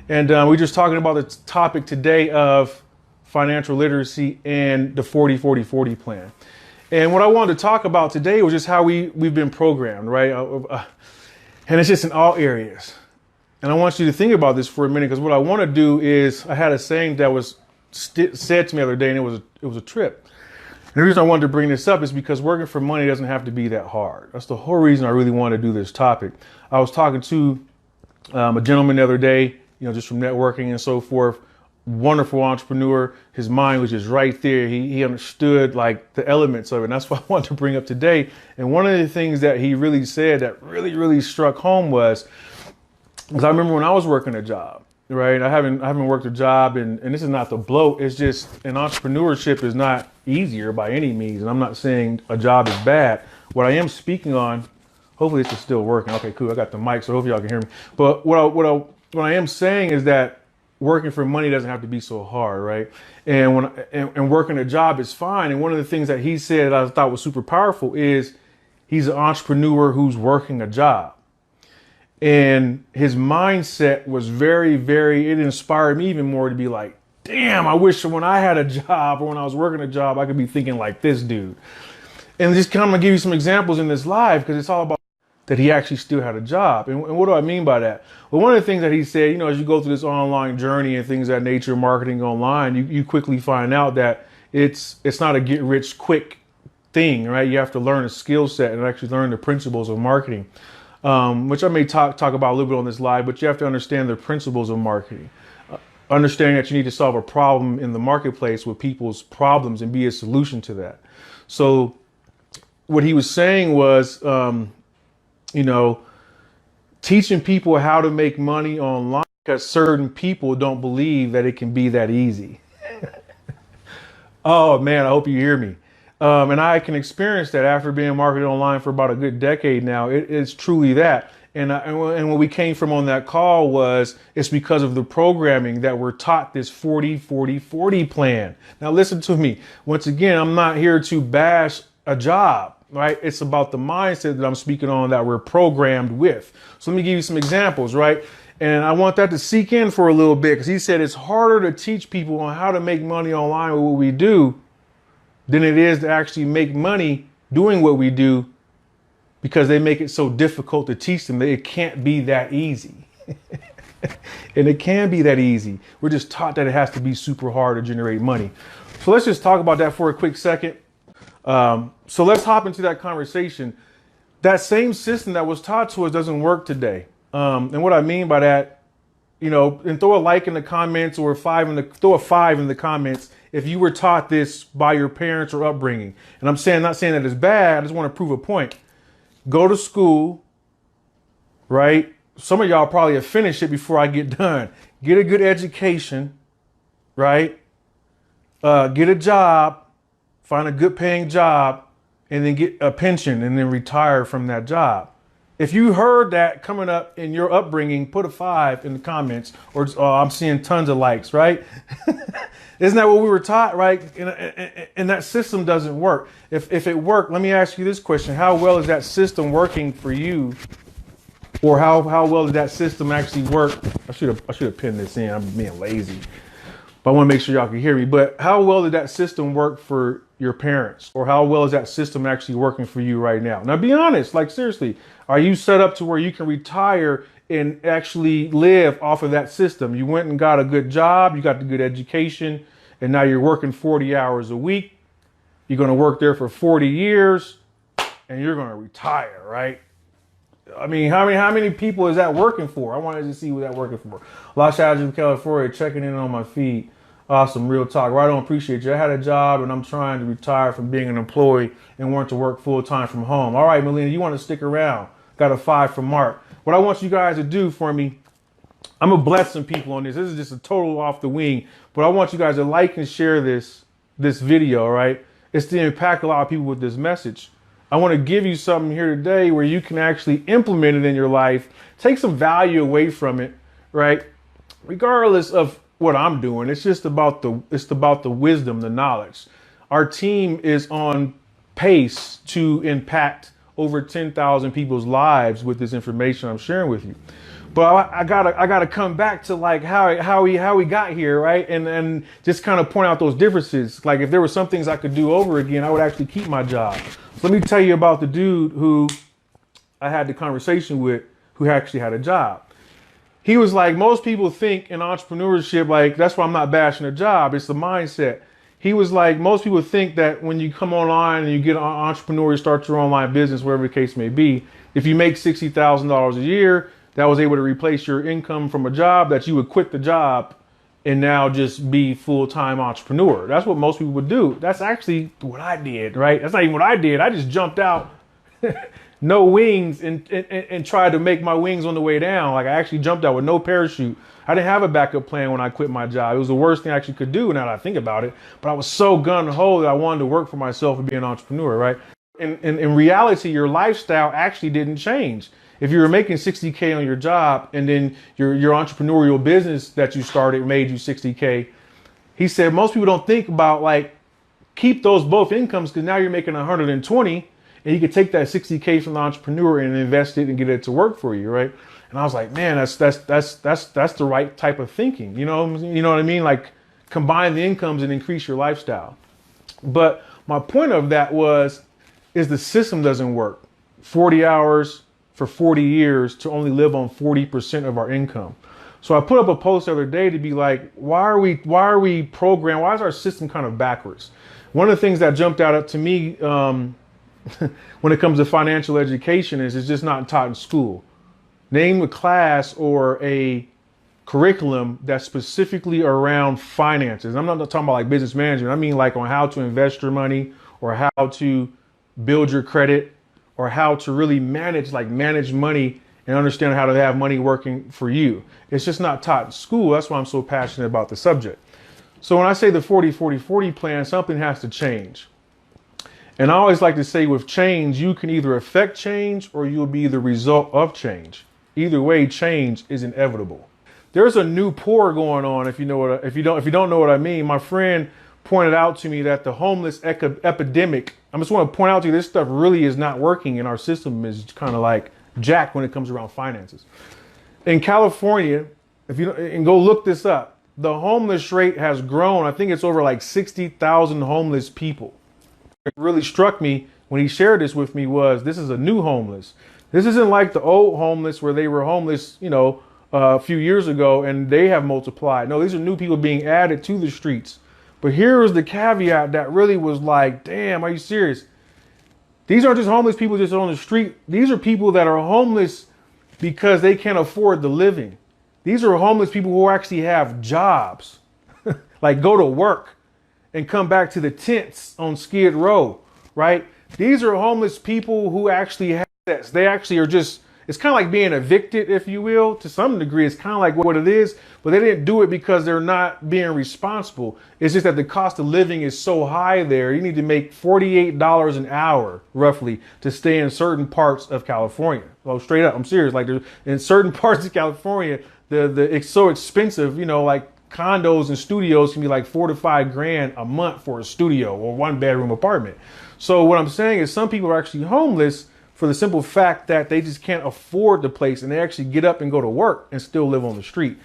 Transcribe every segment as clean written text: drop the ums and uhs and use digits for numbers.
And we're just talking about the topic today of financial literacy and the 40-40-40 plan. And what I wanted to talk about today was just how we've been programmed, right? And it's just in all areas. And I want you to think about this for a minute, because what I want to do is, I had a saying that was said to me the other day, and it was a trip. And the reason I wanted to bring this up is because working for money doesn't have to be that hard. That's the whole reason I really want to do this topic. I was talking to a gentleman the other day, just from networking and so forth. Wonderful entrepreneur. His mind was just right there. He understood like the elements of it. And that's what I wanted to bring up today. And one of the things that he really said that really struck home was, because I remember when I was working a job, right? I haven't worked a job, and this is not the bloat. It's just, an entrepreneurship is not easier by any means. And I'm not saying a job is bad. What I am speaking on, hopefully this is still working. Okay, cool. I got the mic, so hopefully y'all can hear me. But what I am saying is that working for money doesn't have to be so hard, right? And working a job is fine. And one of the things that he said that I thought was super powerful is, he's an entrepreneur who's working a job. And his mindset was it inspired me even more to be like, damn, I wish when I had a job, or when I was working a job, I could be thinking like this dude. And just kind of give you some examples in this live, because it's all about that he actually still had a job. And what do I mean by that? Well, one of the things that he said, as you go through this online journey and things of that nature, marketing online, you quickly find out that it's not a get rich quick thing, right? You have to learn a skill set and actually learn the principles of marketing, which I may talk about a little bit on this live, but you have to understand the principles of marketing. Understanding that you need to solve a problem in the marketplace with people's problems and be a solution to that. So what he was saying was, teaching people how to make money online, because certain people don't believe that it can be that easy. Oh man, I hope you hear me. And I can experience that after being marketed online for about a good decade now. It's truly that. And what we came from on that call was, it's because of the programming that we're taught this 40-40-40 plan. Now listen to me. Once again, I'm not here to bash a job. Right? It's about the mindset that I'm speaking on, that we're programmed with. So let me give you some examples, right? And I want that to sink in for a little bit, because he said it's harder to teach people on how to make money online with what we do than it is to actually make money doing what we do, because they make it so difficult to teach them that it can't be that easy. And it can be that easy. We're just taught that it has to be super hard to generate money. So let's just talk about that for a quick second. So let's hop into that conversation. That same system that was taught to us doesn't work today. And what I mean by that, and throw a like in the comments, or throw a 5 in the comments if you were taught this by your parents or upbringing. And I'm not saying that it's bad. I just want to prove a point. Go to school, right? Some of y'all probably have finished it before I get done. Get a good education, right? Get a job. Find a good paying job, and then get a pension, and then retire from that job. If you heard that coming up in your upbringing, put a 5 in the comments, or I'm seeing tons of likes, right? Isn't that what we were taught, right? And that system doesn't work. If it worked, let me ask you this question. How well is that system working for you? Or how well did that system actually work? I should have pinned this in. I'm being lazy. But I want to make sure y'all can hear me. But how well did that system work for your parents? Or how well is that system actually working for you right now? Now, be honest, like seriously, are you set up to where you can retire and actually live off of that system? You went and got a good job, you got the good education, and now you're working 40 hours a week. You're going to work there for 40 years, and you're going to retire, right? I mean, how many people is that working for? I wanted to see what that working for. Los Angeles, California, checking in on my feed. Awesome. Real talk. Right on. Appreciate you. I had a job and I'm trying to retire from being an employee and want to work full time from home. All right, Melina, you want to stick around. Got a 5 from Mark. What I want you guys to do for me, I'm going to bless some people on this. This is just a total off the wing, but I want you guys to like and share this video, all right? It's to impact a lot of people with this message. I want to give you something here today where you can actually implement it in your life, take some value away from it, right? Regardless of what I'm doing, it's about the wisdom, the knowledge. Our team is on pace to impact over 10,000 people's lives with this information I'm sharing with you. But I gotta come back to like how he got here, right? And just kind of point out those differences. Like if there were some things I could do over again, I would actually keep my job. So let me tell you about the dude who I had the conversation with, who actually had a job. He was like, most people think in entrepreneurship, like that's why I'm not bashing a job. It's the mindset. He was like, most people think that when you come online and you get an entrepreneur, you start your online business, whatever the case may be, if you make $60,000 a year, that was able to replace your income from a job, that you would quit the job and now just be full-time entrepreneur. That's what most people would do. That's actually what I did, right? That's not even what I did. I just jumped out, no wings, and tried to make my wings on the way down. Like I actually jumped out with no parachute. I didn't have a backup plan when I quit my job. It was the worst thing I actually could do now that I think about it. But I was so gung-ho that I wanted to work for myself and be an entrepreneur, right? In reality, your lifestyle actually didn't change. If you were making 60K on your job and then your entrepreneurial business that you started made you 60K, he said most people don't think about like keep those both incomes, because now you're making 120 and you could take that 60K from the entrepreneur and invest it and get it to work for you, right? And I was like, man, that's the right type of thinking. You know what I mean? Like combine the incomes and increase your lifestyle. But my point of that is the system doesn't work. 40 hours for 40 years to only live on 40% of our income. So I put up a post the other day to be like, why are we programmed? Why is our system kind of backwards? One of the things that jumped out to me when it comes to financial education is it's just not taught in school. Name a class or a curriculum that's specifically around finances. I'm not talking about like business management. I mean like on how to invest your money or how to build your credit or how to really manage money and understand how to have money working for you. It's just not taught in school. That's why I'm so passionate about the subject. So when I say the 40-40-40 plan, something has to change. And I always like to say with change, you can either affect change or you'll be the result of change. Either way, change is inevitable. There's a new poor going on. If you don't know what I mean, my friend pointed out to me that the homeless epidemic, I just want to point out to you, this stuff really is not working, and our system is kind of like jacked when it comes around finances. In California, and go look this up, the homeless rate has grown. I think it's over like 60,000 homeless people. What really struck me when he shared this with me was this is a new homeless. This isn't like the old homeless where they were homeless, a few years ago and they have multiplied. No, these are new people being added to the streets. But here is the caveat that really was like, damn, are you serious? These aren't just homeless people just on the street. These are people that are homeless because they can't afford the living. These are homeless people who actually have jobs, like go to work and come back to the tents on Skid Row, right? These are homeless people who actually have this. They actually are just, it's kind of like being evicted, if you will, to some degree. It's kind of like what it is, but they didn't do it because they're not being responsible. It's just that the cost of living is so high there. You need to make $48 an hour, roughly, to stay in certain parts of California. Well, straight up, I'm serious. Like in certain parts of California, it's so expensive, like condos and studios can be like $4 to $5 grand a month for a studio or one bedroom apartment. So what I'm saying is some people are actually homeless for the simple fact that they just can't afford the place and they actually get up and go to work and still live on the street.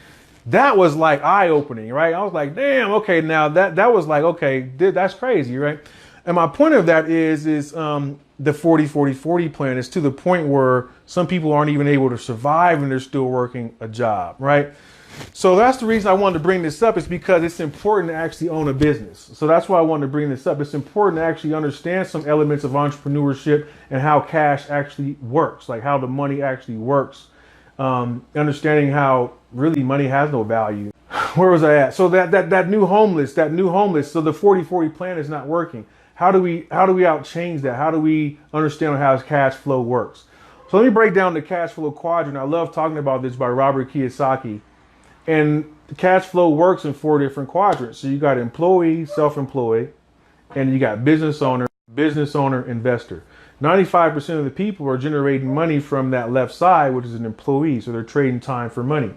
That was like eye-opening, right? I was like, damn, okay, now that was like, okay, that's crazy, right? And my point of that is the 40-40-40 plan is to the point where some people aren't even able to survive and they're still working a job, right? So that's the reason I wanted to bring this up, is because it's important to actually own a business. So that's why I wanted to bring this up. It's important to actually understand some elements of entrepreneurship and how cash actually works, like how the money actually works. Understanding how really money has no value. Where was I at? So that new homeless. So the 40-40 plan is not working. How do we outchange that? How do we understand how cash flow works? So let me break down the cash flow quadrant. I love talking about this by Robert Kiyosaki. And the cash flow works in 4 different quadrants. So you got employee, self-employed, and you got business owner, investor. 95% of the people are generating money from that left side, which is an employee. So they're trading time for money.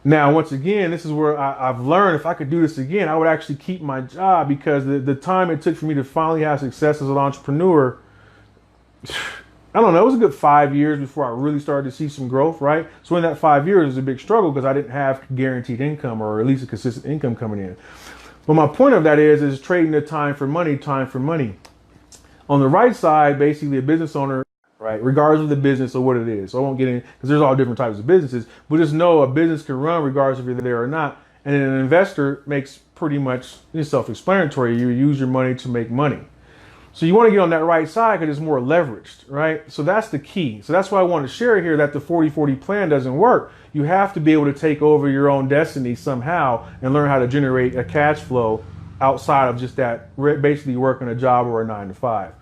Now, once again, this is where I've learned if I could do this again, I would actually keep my job, because the time it took for me to finally have success as an entrepreneur, I don't know, it was a good 5 years before I really started to see some growth, right? So in that 5 years, it was a big struggle because I didn't have guaranteed income or at least a consistent income coming in. But my point of that is trading the time for money, time for money. On the right side, basically a business owner, right, regardless of the business or what it is. So I won't get in because there's all different types of businesses, but just know a business can run regardless if you're there or not. And then an investor makes pretty much self-explanatory. You use your money to make money. So you want to get on that right side because it's more leveraged, right? So that's the key. So that's why I want to share here that the 40-40 plan doesn't work. You have to be able to take over your own destiny somehow and learn how to generate a cash flow outside of just that, basically working a job or a 9 to 5.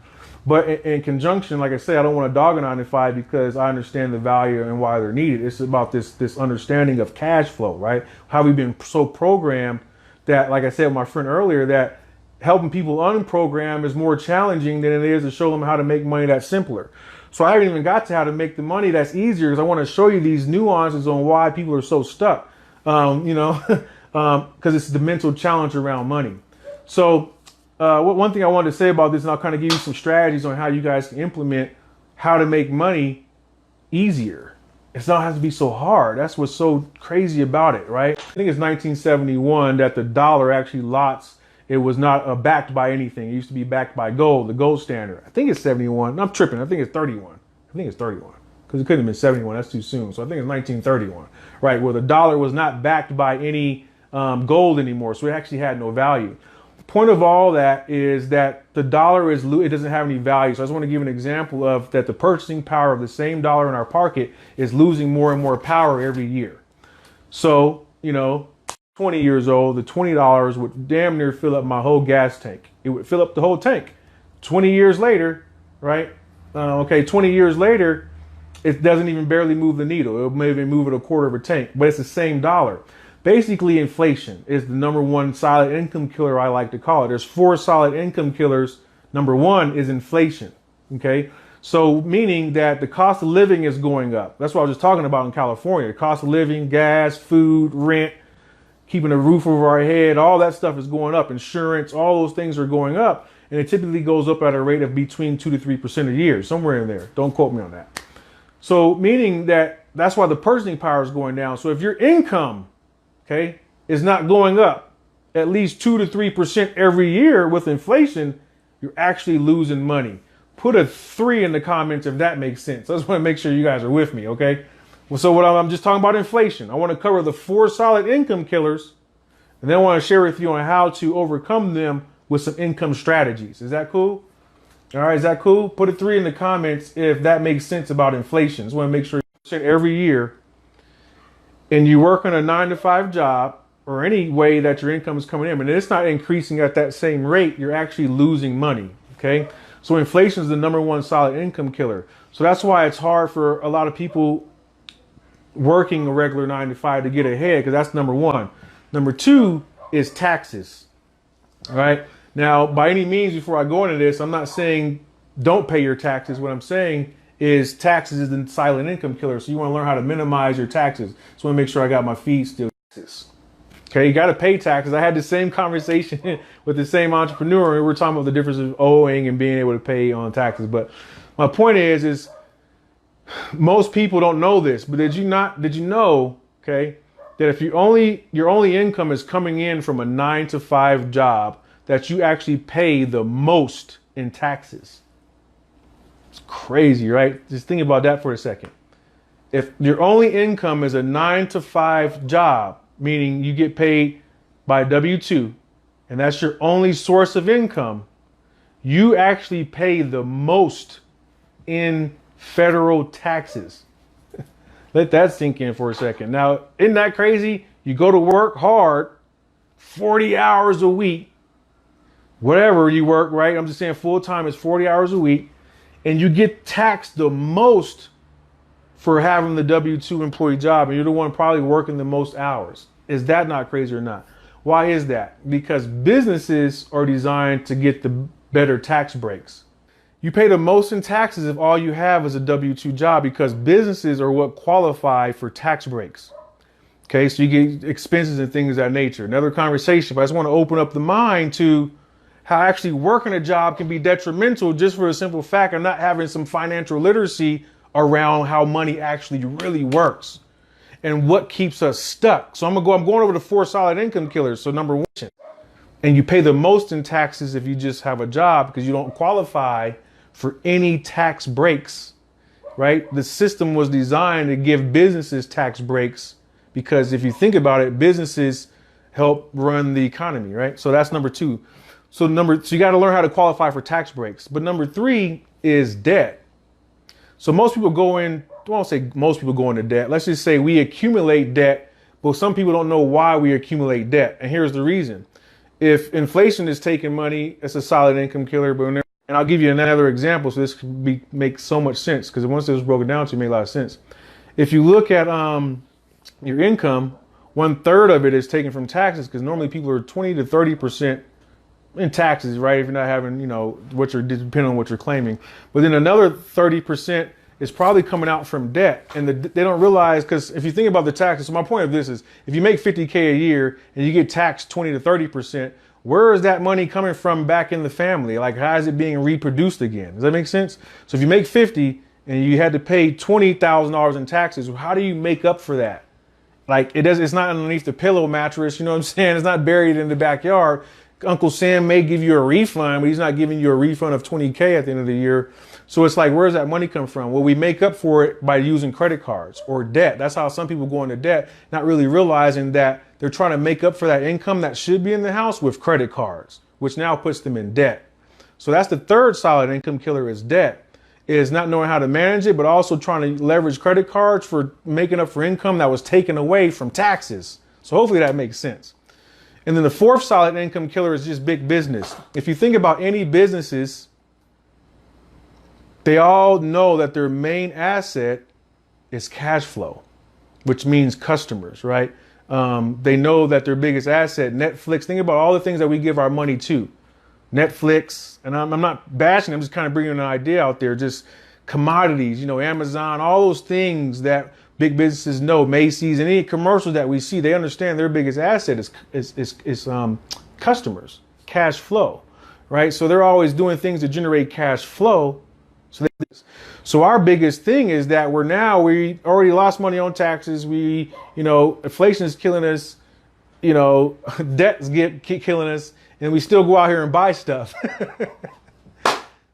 But in conjunction, like I say, I don't want to dog a 9 to 5 because I understand the value and why they're needed. It's about this understanding of cash flow, right? How we've been so programmed that, like I said with my friend earlier, that helping people unprogram is more challenging than it is to show them how to make money that's simpler. So I haven't even got to how to make the money that's easier because I want to show you these nuances on why people are so stuck, because it's the mental challenge around money. So one thing I wanted to say about this, and I'll kind of give you some strategies on how you guys can implement how to make money easier. It not have to be so hard. That's what's so crazy about it, right? I think it's 1971 that the dollar actually lots. It was not backed by anything. It used to be backed by gold, the gold standard. I think it's 71. I'm tripping. I think it's 31. I think it's 31 because it couldn't have been 71. That's too soon. So I think it's 1931, right? Where the dollar was not backed by any gold anymore. So it actually had no value. The point of all that is that the dollar it doesn't have any value. So I just want to give an example of that the purchasing power of the same dollar in our pocket is losing more and more power every year. So, 20 years old, the $20 would damn near fill up my whole gas tank. It would fill up the whole tank. 20 years later, right? 20 years later, it doesn't even barely move the needle. It'll maybe move it a quarter of a tank, but it's the same dollar. Basically, inflation is the number one silent income killer, I like to call it. There's 4 solid income killers. Number 1 is inflation. Okay. So meaning that the cost of living is going up. That's what I was just talking about in California. The cost of living, gas, food, rent, keeping a roof over our head, all that stuff is going up. Insurance, all those things are going up. And it typically goes up at a rate of between 2 to 3% a year, somewhere in there. Don't quote me on that. So meaning that that's why the purchasing power is going down. So if your income, is not going up at least 2 to 3% every year with inflation, you're actually losing money. Put a 3 in the comments if that makes sense. I just want to make sure you guys are with me, okay? Well, so I'm just talking about inflation. I want to cover the 4 solid income killers, and then I want to share with you on how to overcome them with some income strategies. Is that cool? All right, is that cool? Put a 3 in the comments if that makes sense about inflation. Just want to make sure every year, and you work on a 9 to 5 job or any way that your income is coming in, and it's not increasing at that same rate, you're actually losing money. Okay. So inflation is the number 1 solid income killer. So that's why it's hard for a lot of people working a regular 9 to 5 to get ahead, because that's number 1. Number 2 is taxes. All right. Now, by any means, before I go into this, I'm not saying don't pay your taxes. What I'm saying is taxes is the silent income killer. So you want to learn how to minimize your taxes. So I want to make sure I got my feet still. Okay, you got to pay taxes. I had the same conversation with the same entrepreneur. We were talking about the difference of owing and being able to pay on taxes. But my point is most people don't know this. But did you know, that if your only income is coming in from a 9 to 5 job, that you actually pay the most in taxes? It's crazy, right? Just think about that for a second. If your only income is a 9 to 5 job, meaning you get paid by W-2, and that's your only source of income, you actually pay the most in federal taxes. Let that sink in for a second. Now, isn't that crazy? You go to work hard, 40 hours a week, whatever you work, right? I'm just saying full time is 40 hours a week, and you get taxed the most for having the W-2 employee job, and you're the one probably working the most hours. Is that not crazy or not? Why is that? Because businesses are designed to get the better tax breaks. You pay the most in taxes if all you have is a W-2 job, because businesses are what qualify for tax breaks. Okay, so you get expenses and things of that nature. Another conversation, but I just want to open up the mind to how actually working a job can be detrimental just for the simple fact of not having some financial literacy around how money actually really works and what keeps us stuck. So I'm going over the 4 solid income killers. So number 1, and you pay the most in taxes if you just have a job because you don't qualify for any tax breaks, right? The system was designed to give businesses tax breaks because if you think about it, businesses help run the economy, right? So that's number 2. So you got to learn how to qualify for tax breaks. But number 3 is debt. So most people I won't say most people go into debt. Let's just say we accumulate debt, but some people don't know why we accumulate debt. And here's the reason. If inflation is taking money, it's a solid income killer. And I'll give you another example so this could make so much sense because once it was broken down to it made a lot of sense. If you look at your income, 1/3 of it is taken from taxes because normally people are 20 to 30% in taxes, right? If you're not having, depending on what you're claiming. But then another 30% is probably coming out from debt. And they don't realize, because if you think about the taxes, so my point of this is if you make $50K a year and you get taxed 20 to 30%, where is that money coming from back in the family? Like, how is it being reproduced again? Does that make sense? So if you make 50 and you had to pay $20,000 in taxes, how do you make up for that? Like, it's not underneath the pillow mattress. You know what I'm saying? It's not buried in the backyard. Uncle Sam may give you a refund, but he's not giving you a refund of 20K at the end of the year. So it's like, where does that money come from? Well, we make up for it by using credit cards or debt. That's how some people go into debt, not really realizing that they're trying to make up for that income that should be in the house with credit cards, which now puts them in debt. So that's the 3rd solid income killer is debt, is not knowing how to manage it, but also trying to leverage credit cards for making up for income that was taken away from taxes. So hopefully that makes sense. And then the 4th solid income killer is just big business. If you think about any businesses, they all know that their main asset is cash flow, which means customers, right? They know that their biggest asset, Netflix, think about all the things that we give our money to. Netflix, and I'm not bashing, I'm just kind of bringing an idea out there, just commodities, Amazon, all those things that big businesses know, Macy's, and any commercials that we see, they understand their biggest asset is customers, cash flow, right? So they're always doing things to generate cash flow. So our biggest thing is that we already lost money on taxes. Inflation is killing us, debts killing us, and we still go out here and buy stuff.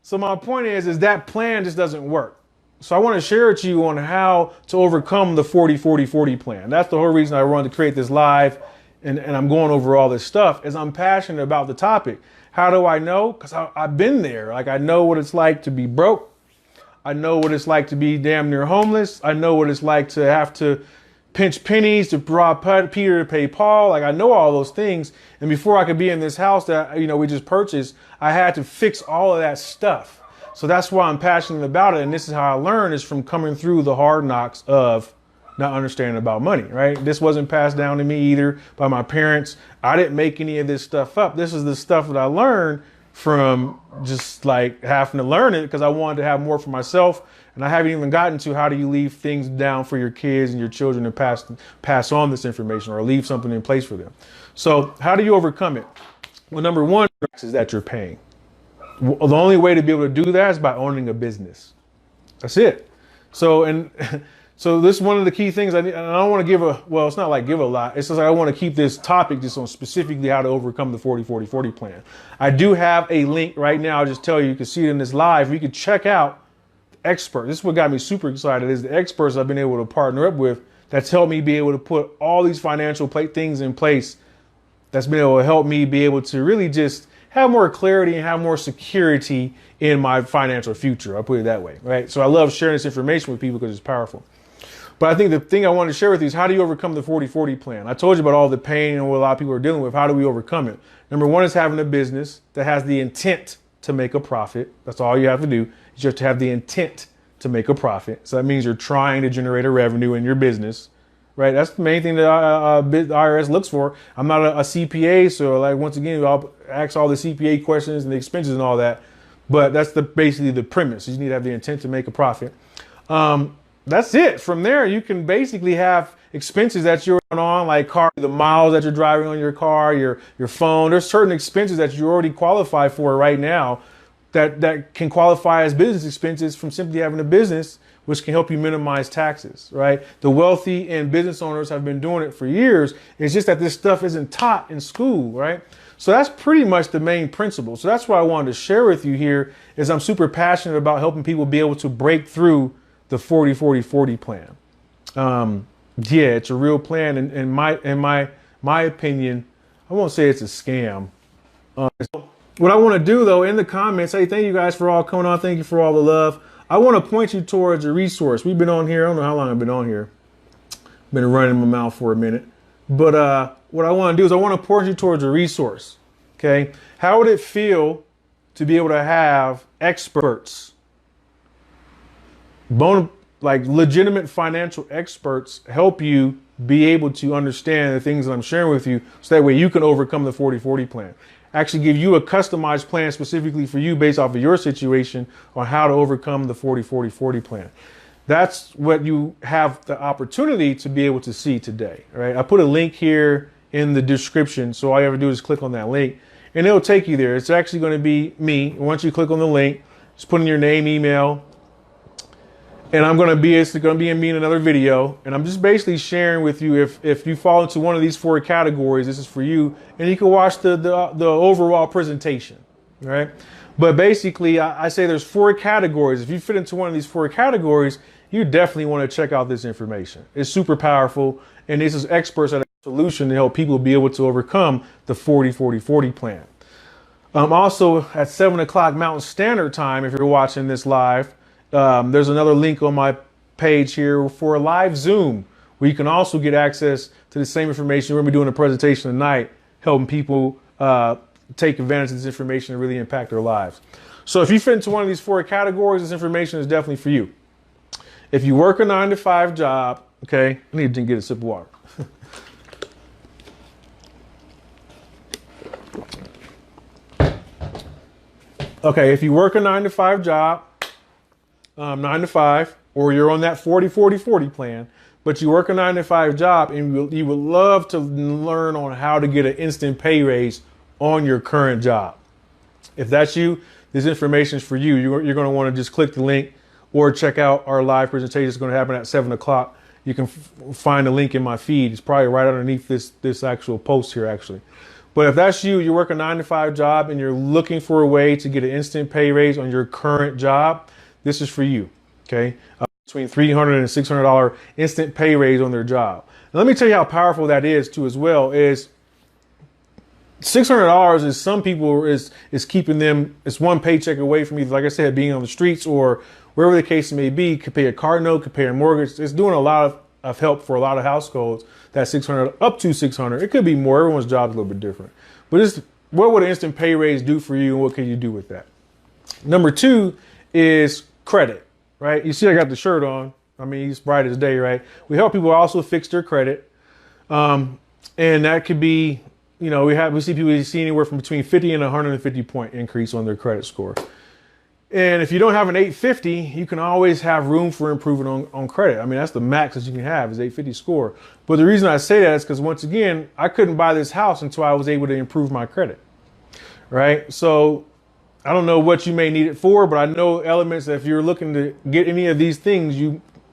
So my point is that plan just doesn't work. So I want to share with you on how to overcome the 40-40-40 plan. That's the whole reason I wanted to create this live and I'm going over all this stuff is I'm passionate about the topic. How do I know? Because I've been there. Like, I know what it's like to be broke. I know what it's like to be damn near homeless. I know what it's like to have to pinch pennies to rob Peter to pay Paul. Like, I know all those things. And before I could be in this house that, we just purchased, I had to fix all of that stuff. So that's why I'm passionate about it. And this is how I learned, is from coming through the hard knocks of not understanding about money, right? This wasn't passed down to me either by my parents. I didn't make any of this stuff up. This is the stuff that I learned from just like having to learn it because I wanted to have more for myself. And I haven't even gotten to how do you leave things down for your kids and your children and pass on this information or leave something in place for them. So how do you overcome it? Well, number 1 is that you're paying. The only way to be able to do that is by owning a business. That's it. So this is one of the key things I need. And I don't want to it's not like give a lot. It's just like I want to keep this topic just on specifically how to overcome the 40-40-40 plan. I do have a link right now. I'll just tell you, you can see it in this live. You can check out the experts. This is what got me super excited is the experts I've been able to partner up with that's helped me be able to put all these financial things in place that's been able to help me be able to really just have more clarity and have more security in my financial future. I'll put it that way, right? So I love sharing this information with people because it's powerful. But I think the thing I want to share with you is how do you overcome the 40-40 plan? I told you about all the pain and what a lot of people are dealing with. How do we overcome it? Number 1 is having a business that has the intent to make a profit. That's all you have to do. You just have the intent to make a profit. So that means you're trying to generate a revenue in your business, right? That's the main thing that the IRS looks for. I'm not a CPA, so like once again, I'll ask all the CPA questions and the expenses and all that. But that's basically the premise. You just need to have the intent to make a profit. That's it. From there, you can basically have expenses that you're on, like the miles that you're driving on your car, your phone. There's certain expenses that you already qualify for right now that can qualify as business expenses from simply having a business, which can help you minimize taxes, right? The wealthy and business owners have been doing it for years. It's just that this stuff isn't taught in school, right? So that's pretty much the main principle. So that's what I wanted to share with you here is I'm super passionate about helping people be able to break through the 40-40-40 plan. Yeah, it's a real plan. And in my opinion, I won't say it's a scam. What I want to do though, in the comments, hey, thank you guys for all coming on. Thank you for all the love. I want to point you towards a resource. We've been on here. I don't know how long I've been on here. Been running my mouth for a minute. But what I want to do is I want to point you towards a resource. Okay. How would it feel to be able to have experts, like legitimate financial experts, help you be able to understand the things that I'm sharing with you so that way you can overcome the 40-40 plan? Actually give you a customized plan specifically for you based off of your situation on how to overcome the 40-40-40 plan. That's what you have the opportunity to be able to see today, right? I put a link here in the description. So all you have to do is click on that link and it'll take you there. It's actually going to be me. Once you click on the link, just put in your name, email, and it's going to be me in another video. And I'm just basically sharing with you, if you fall into one of these 4 categories, this is for you. And you can watch the overall presentation, right? But basically, I say there's 4 categories. If you fit into one of these 4 categories, you definitely want to check out this information. It's super powerful. And this is experts at a solution to help people be able to overcome the 40-40-40 plan. Also, at 7 o'clock Mountain Standard Time, if you're watching this live, there's another link on my page here for a live Zoom where you can also get access to the same information. We're going to be doing a presentation tonight, helping people take advantage of this information and really impact their lives. So if you fit into one of these 4 categories, this information is definitely for you. If you work a 9-to-5 job, okay, I need to get a sip of water. Okay, if you work a 9-to-5 job, 9 to 5, or you're on that 40-40-40 plan, but you work a 9-to-5 job and you would love to learn on how to get an instant pay raise on your current job. If that's you, this information is for you. You're going to want to just click the link or check out our live presentation. It's going to happen at 7 o'clock. You can find the link in my feed. It's probably right underneath this actual post here, actually. But if that's you, you work a 9-to-5 job and you're looking for a way to get an instant pay raise on your current job, this is for you, okay? Between $300 and $600 instant pay raise on their job. And let me tell you how powerful that is too as well, is $600 is some people is keeping them, it's one paycheck away from either, like I said, being on the streets or wherever the case may be, could pay a car note, could pay a mortgage. It's doing a lot of help for a lot of households, that $600, up to $600. It could be more, everyone's job is a little bit different. But what would an instant pay raise do for you and what can you do with that? Number 2 is credit, right? You see I got the shirt on. I mean, it's bright as day, right? We help people also fix their credit. And that could be, you know, we see people see anywhere from between 50 and 150 point increase on their credit score. And if you don't have an 850, you can always have room for improvement on credit. I mean, that's the max that you can have is 850 score. But the reason I say that is because once again, I couldn't buy this house until I was able to improve my credit, right? So I don't know what you may need it for, but I know elements that if you're looking to get any of these things,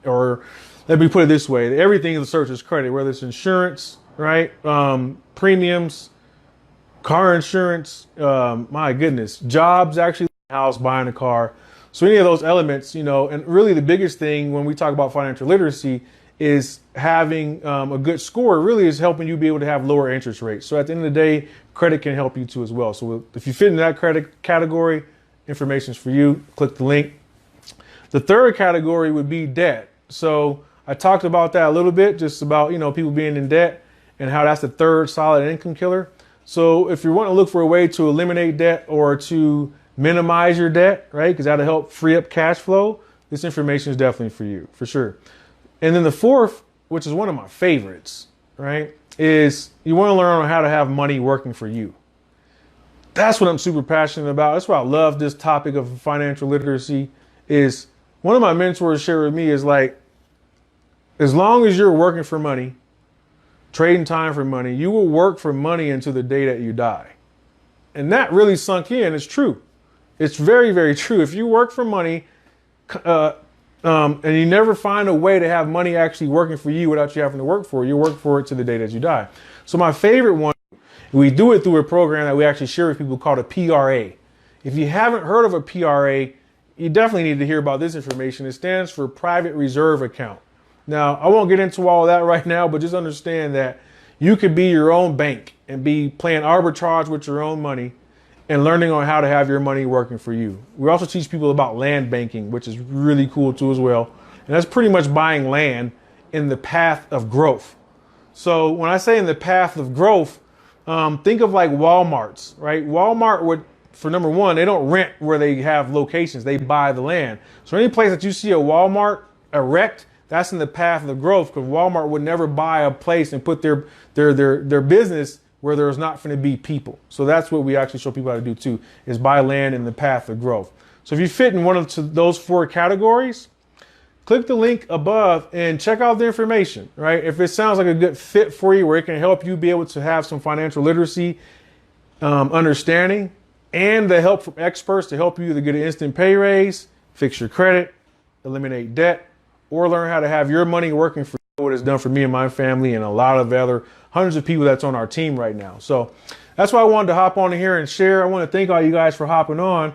let me put it this way, everything in the search is credit, whether it's insurance, right? Premiums, car insurance, my goodness, jobs, actually house, buying a car. So any of those elements, you know, and really the biggest thing when we talk about financial literacy is having a good score really is helping you be able to have lower interest rates. So at the end of the day, credit can help you too as well. So if you fit in that credit category, information is for you. Click the link. The third category would be debt. So I talked about that a little bit, just about, you know, people being in debt and how that's the third solid income killer. So if you want to look for a way to eliminate debt or to minimize your debt, right? Because that'll help free up cash flow. This information is definitely for you, for sure. And then the fourth, which is one of my favorites, right, is you want to learn on how to have money working for you. That's what I'm super passionate about. That's why I love this topic of financial literacy. Is one of my mentors shared with me is like, As long as you're working for money, trading time for money, you will work for money until the day that you die. And that really sunk in. It's true. It's very, very true. If you work for money, and you never find a way to have money actually working for you without you having to work for it, you work for it to the day that you die. So my favorite one, we do it through a program that we actually share with people called a PRA. If you haven't heard of a PRA, you definitely need to hear about this information. It stands for Private Reserve Account. Now, I won't get into all of that right now, but just understand that you could be your own bank and be playing arbitrage with your own money and learning on how to have your money working for you. We also teach people about land banking, which is really cool too as well. And that's pretty much buying land in the path of growth. So when I say in the path of growth, think of like Walmarts, right? Walmart would, for number one, they don't rent where they have locations, they buy the land. So any place that you see a Walmart erect, that's in the path of growth, because Walmart would never buy a place and put their business where there's not going to be people. So that's what we actually show people how to do too, is buy land in the path of growth. So if you fit in one of those four categories, click the link above and check out the information, right? If it sounds like a good fit for you, where it can help you be able to have some financial literacy, understanding, and the help from experts to help you to get an instant pay raise, fix your credit, eliminate debt, or learn how to have your money working for you, what it's done for me and my family and a lot of other hundreds of people that's on our team right now. So that's why I wanted to hop on here and share. I want to thank all you guys for hopping on.